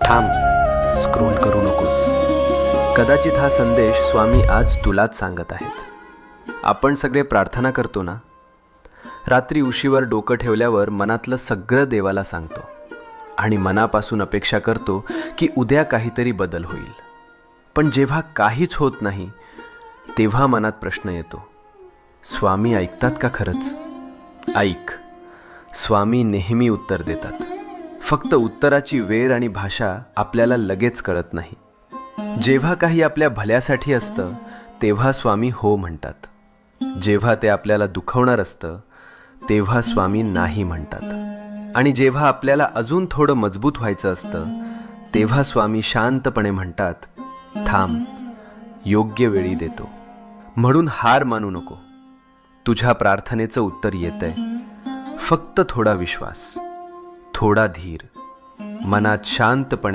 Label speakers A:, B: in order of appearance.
A: थांब, स्क्रोल करू नकोस. कदाचित हा संदेश स्वामी आज तुलाच सांगत आहेत. आपण सगळे प्रार्थना करतो ना, रात्री उशीवर डोकं ठेवल्यावर मनातलं सगळं देवाला सांगतो आणि मनापासून अपेक्षा करतो की उद्या काहीतरी बदल होईल. पण जेव्हा काहीच होत नाही तेव्हा मनात प्रश्न येतो, स्वामी ऐकतात का खरंच? ऐक, स्वामी नेहमी उत्तर देतात. फक्त उत्तराची वेळ आणि भाषा आपल्याला लगेच कळत नाही. जेव्हा काही आपल्या भल्यासाठी असतं तेव्हा स्वामी हो म्हणतात. जेव्हा ते आपल्याला दुखवणार असतं तेव्हा स्वामी नाही म्हणतात. आणि जेव्हा आपल्याला अजून थोडं मजबूत व्हायचं असतं तेव्हा स्वामी शांतपणे म्हणतात, थांब, योग्य वेळी देतो. म्हणून हार मानू नको. तुझ्या प्रार्थनेचं उत्तर येतंय. फक्त थोडा विश्वास, थोडा धीर, मनात शांतपणे